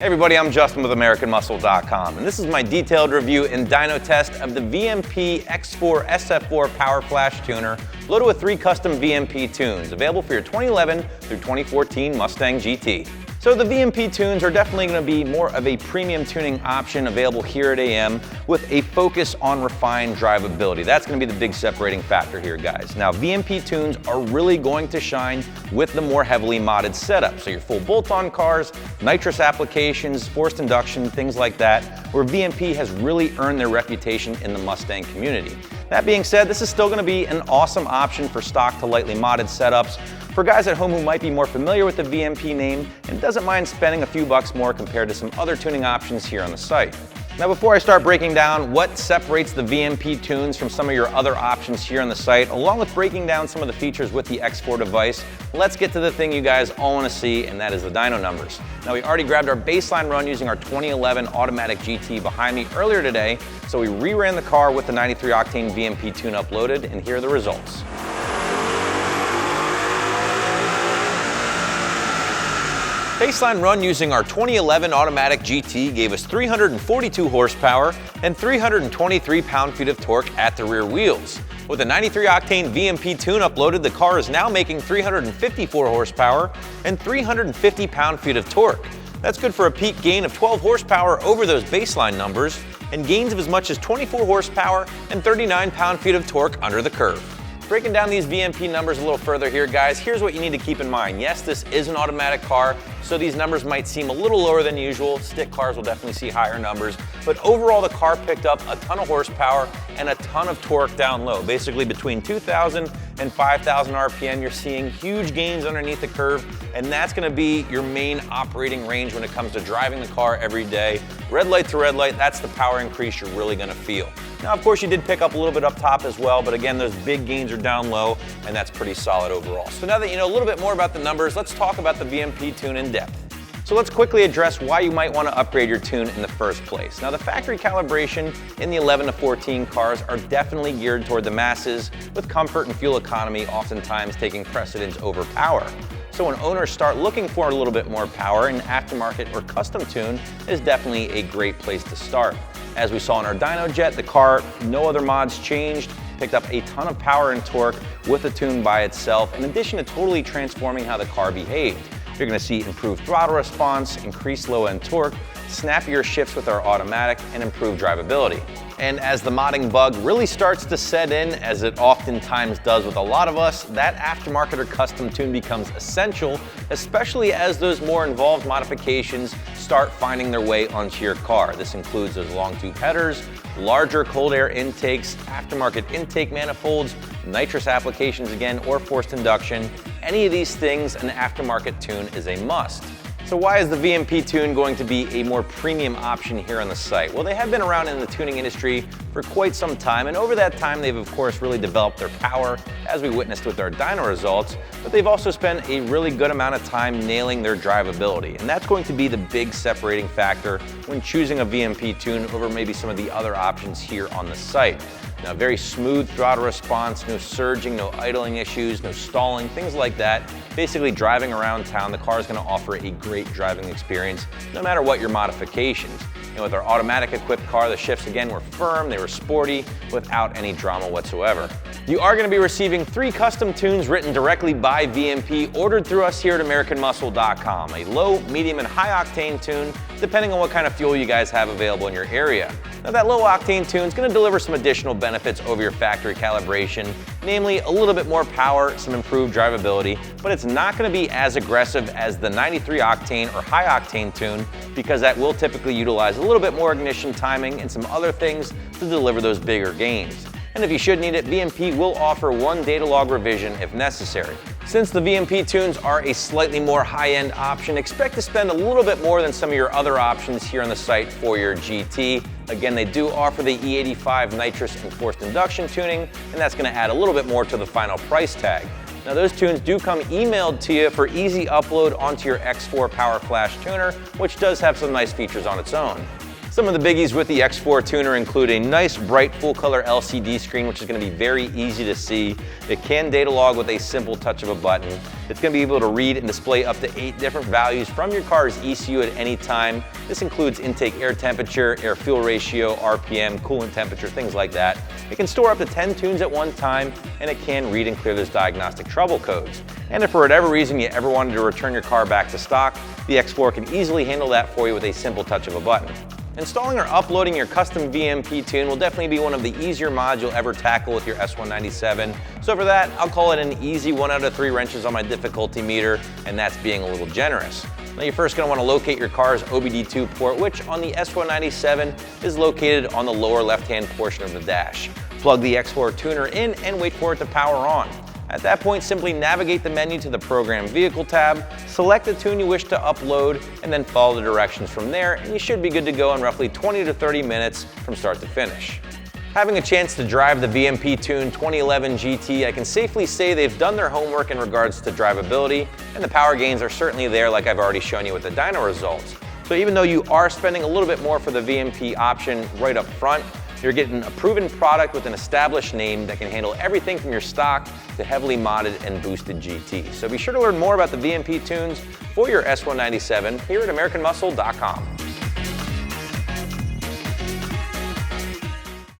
Hey everybody, I'm Justin with AmericanMuscle.com, and this is my detailed review and dyno test of the VMP X4 SF4 Power Flash Tuner, loaded with 3 custom VMP tunes, available for your 2011 through 2014 Mustang GT. So the VMP tunes are definitely going to be more of a premium tuning option available here at AM with a focus on refined drivability. That's going to be the big separating factor here, guys. Now, VMP tunes are really going to shine with the more heavily modded setup. So your full bolt-on cars, nitrous applications, forced induction, things like that, where VMP has really earned their reputation in the Mustang community. That being said, this is still going to be an awesome option for stock to lightly modded setups, for guys at home who might be more familiar with the VMP name and doesn't mind spending a few bucks more compared to some other tuning options here on the site. Now, before I start breaking down what separates the VMP tunes from some of your other options here on the site, along with breaking down some of the features with the X4 device, let's get to the thing you guys all want to see, and that is the dyno numbers. Now, we already grabbed our baseline run using our 2011 automatic GT behind me earlier today, so we re-ran the car with the 93 octane VMP tune uploaded, and here are the results. Baseline run using our 2011 automatic GT gave us 342 horsepower and 323 pound-feet of torque at the rear wheels. With a 93 octane VMP tune uploaded, the car is now making 354 horsepower and 350 pound-feet of torque. That's good for a peak gain of 12 horsepower over those baseline numbers and gains of as much as 24 horsepower and 39 pound-feet of torque under the curve. Breaking down these VMP numbers a little further here, guys, here's what you need to keep in mind. Yes, this is an automatic car, so these numbers might seem a little lower than usual. Stick cars will definitely see higher numbers, but overall the car picked up a ton of horsepower and a ton of torque down low. Basically between 2,000 and 5,000 RPM, you're seeing huge gains underneath the curve, and that's gonna be your main operating range when it comes to driving the car every day. Red light to red light, that's the power increase you're really gonna feel. Now, of course, you did pick up a little bit up top as well, but again, those big gains are down low, and that's pretty solid overall. So now that you know a little bit more about the numbers, let's talk about the VMP tune in depth. So let's quickly address why you might want to upgrade your tune in the first place. Now, the factory calibration in the 11 to 14 cars are definitely geared toward the masses, with comfort and fuel economy oftentimes taking precedence over power. So when owners start looking for a little bit more power, an aftermarket or custom tune is definitely a great place to start. As we saw in our dyno jet, the car, no other mods changed, picked up a ton of power and torque with the tune by itself, in addition to totally transforming how the car behaved. You're gonna see improved throttle response, increased low-end torque, snappier shifts with our automatic, and improved drivability. And as the modding bug really starts to set in, as it oftentimes does with a lot of us, that aftermarket or custom tune becomes essential, especially as those more involved modifications start finding their way onto your car. This includes those long tube headers, larger cold air intakes, aftermarket intake manifolds, nitrous applications again, or forced induction. Any of these things, an aftermarket tune is a must. So why is the VMP tune going to be a more premium option here on the site? Well, they have been around in the tuning industry for quite some time, and over that time they've of course really developed their power, as we witnessed with our dyno results, but they've also spent a really good amount of time nailing their drivability, and that's going to be the big separating factor when choosing a VMP tune over maybe some of the other options here on the site. Now, very smooth throttle response, no surging, no idling issues, no stalling, things like that. Basically, driving around town, the car is going to offer a great driving experience, no matter what your modifications. And with our automatic equipped car, the shifts again were firm, they were sporty, without any drama whatsoever. You are going to be receiving 3 custom tunes written directly by VMP, ordered through us here at AmericanMuscle.com. A low, medium, and high octane tune, depending on what kind of fuel you guys have available in your area. Now, that low octane tune is going to deliver some additional benefits over your factory calibration, namely a little bit more power, some improved drivability, but it's not going to be as aggressive as the 93 octane or high octane tune, because that will typically utilize a little bit more ignition timing and some other things to deliver those bigger gains. And if you should need it, VMP will offer 1 data log revision if necessary. Since the VMP tunes are a slightly more high-end option, expect to spend a little bit more than some of your other options here on the site for your GT. Again, they do offer the E85 nitrous and forced induction tuning, and that's going to add a little bit more to the final price tag. Now, those tunes do come emailed to you for easy upload onto your X4 Power Flash Tuner, which does have some nice features on its own. Some of the biggies with the X4 tuner include a nice bright full color LCD screen, which is going to be very easy to see. It can data log with a simple touch of a button. It's going to be able to read and display up to 8 different values from your car's ECU at any time. This includes intake air temperature, air fuel ratio, RPM, coolant temperature, things like that. It can store up to 10 tunes at one time, and it can read and clear those diagnostic trouble codes. And if for whatever reason you ever wanted to return your car back to stock, the X4 can easily handle that for you with a simple touch of a button. Installing or uploading your custom VMP tune will definitely be one of the easier mods you'll ever tackle with your S197. So for that, I'll call it an easy 1 out of 3 wrenches on my difficulty meter, and that's being a little generous. Now you're first going to want to locate your car's OBD II port, which on the S197 is located on the lower left-hand portion of the dash. Plug the X4 tuner in and wait for it to power on. At that point, simply navigate the menu to the Program Vehicle tab, select the tune you wish to upload, and then follow the directions from there, and you should be good to go in roughly 20 to 30 minutes from start to finish. Having a chance to drive the VMP Tune 2011 GT, I can safely say they've done their homework in regards to drivability, and the power gains are certainly there like I've already shown you with the dyno results. So even though you are spending a little bit more for the VMP option right up front, you're getting a proven product with an established name that can handle everything from your stock to heavily modded and boosted GT. So be sure to learn more about the VMP tunes for your S197 here at AmericanMuscle.com.